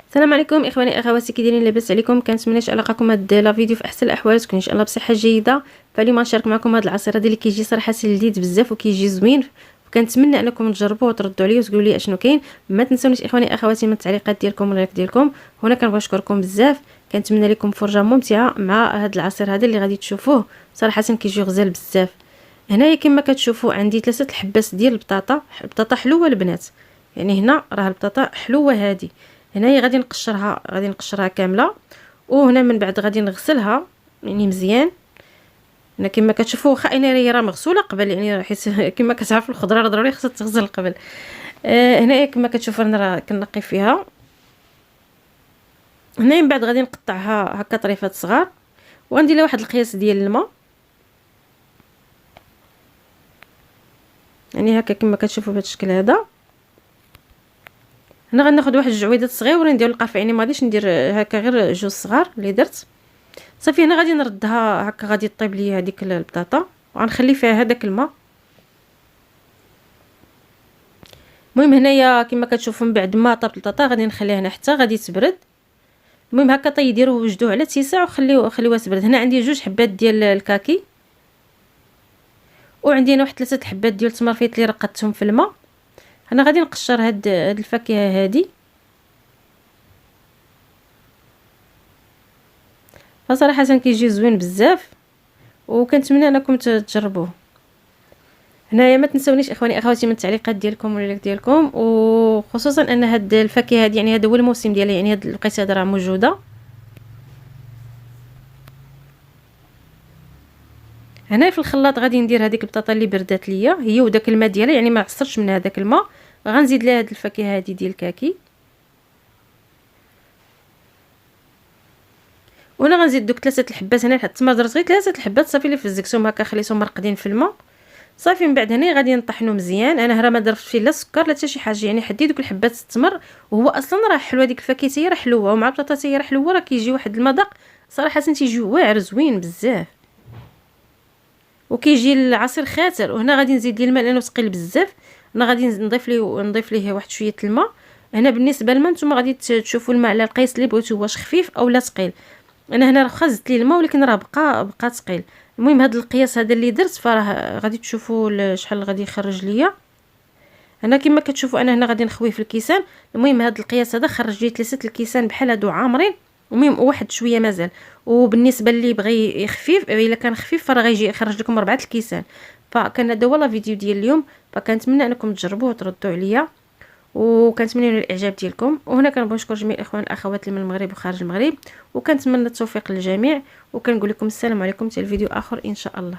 السلام عليكم اخواني اخواتي، كي دايرين؟ لاباس عليكم؟ كنتمنى ان شاء الله لقاكم هاد لا فيديو في احسن الاحوال، تكون ان شاء الله بصحه جيده. فاليوم غنشارك معكم هاد العصير هذا اللي كيجي صراحه لذيذ بزاف وكيجي زوين، وكنتمنى انكم تجربوه وتردوا عليه وتقولوا لي اشنو كاين. ما تنسونيش اخواني اخواتي من التعليقات ديالكم واللايك ديالكم. هنا كنبغي نشكركم بزاف، كنتمنى لكم فرجه ممتعه مع هاد العصير هذا اللي غادي تشوفوه. صراحه كيجي غزال بزاف. هنايا كما كتشوفوا عندي 3 الحباس ديال البطاطا حلوه البنات. يعني هنا راه البطاطا حلوه هذه. هنايا غادي نقشرها كامله، وهنا من بعد غادي نغسلها يعني مزيان. هنا كما كتشوفوا واخا انا راه مغسوله قبل، يعني حيت كما كتعرفوا الخضره راه ضروري خصها تغسل قبل. هنايا كما كتشوفوا انا راه كنقي فيها. هنا من بعد غادي نقطعها هكا طريفات صغار، وغندير لها واحد القياس ديال الماء، يعني هكا كما كتشوفوا بهذا الشكل هذا. هنا غناخذ واحد الجعويدات صغيورين ديال القرفه، يعني ما غاديش ندير هكا غير جوج صغار اللي درت صافي. هنا غادي نردها هكا، غادي طيب لي هذيك البطاطا وغنخلي فيها هذاك الماء. المهم هنايا كما كتشوفوا من بعد ما طابت البطاطا غادي نخليها هنا حتى غادي تبرد. المهم هكا طيديروه وجدوه على اتساع وخليوها تبرد. هنا عندي 2 حبات ديال الكاكي، وعندي هنا واحد 3 الحبات ديال التمرفيط اللي رقدتهم في الماء. انا غادي نقشر هاد الفاكهه هذه، فصراحه كيجي زوين بزاف وكنتمنى انكم تجربوه. هنايا ما تنسونيش اخواني اخواتي من التعليقات ديالكم واللايك ديالكم، وخصوصا ان هاد الفاكهه هذه يعني هذا هو الموسم ديالها، يعني هاد الوقيته هذه راه موجوده. هنا في الخلاط غادي ندير هذيك البطاطا اللي بردات ليا هي وداك الماء ديالها، يعني ما عصرتش من هذاك الماء. غنزيد لها هاد الفاكهه هذه ديال الكاكي، وانا غنزيد دوك 3 الحبات. هنا حتى ما درت غير 3 الحبات صافي، اللي فزكتهم هكا خليتهم مرقدين في الماء صافي. من بعد هنا غادي نطحنو مزيان. انا راه ما درت فيه لا سكر لا حتى شي حاجه، يعني حدي دوك الحبات التمر، وهو اصلا راه حلوه ديك الفاكهه هي راه حلوه، ومع البطاطا هي راه حلوه، راه كيجي واحد المذاق صراحه تيجي واعر زوين بزاف، وكيجي العصير خاطر. وهنا غادي نزيد ليه الماء لانه ثقيل بزاف. انا غادي نضيف ليه واحد شويه الماء. هنا بالنسبه للماء نتوما غادي تشوفوا الماء على القياس اللي بغيتو، واش خفيف او لا ثقيل. انا هنا راه زدت ليه الماء ولكن راه بقى ثقيل. المهم هذا القياس هذا اللي درت، فراه غادي تشوفوا شحال غادي يخرج ليا. هنا كما كتشوفوا انا هنا غادي نخويه في الكيسان. المهم هذا القياس هذا خرج لي 3 الكيسان بحال هادو عامرين. المهم واحد شويه مازال. وبالنسبه اللي بغى يخفيف، الا كان خفيف فراه غيجي يخرج لكم 4 الكيسان. فكان هذا هو لا فيديو ديال اليوم، فكنتمنى انكم تجربوه وتردوا عليا، وكنتمنى الاعجاب ديالكم. وهنا كنبغي نشكر جميع الاخوان والاخوات اللي من المغرب وخارج المغرب، وكنتمنى التوفيق للجميع، وكنقول لكم السلام عليكم حتى الفيديو اخر ان شاء الله.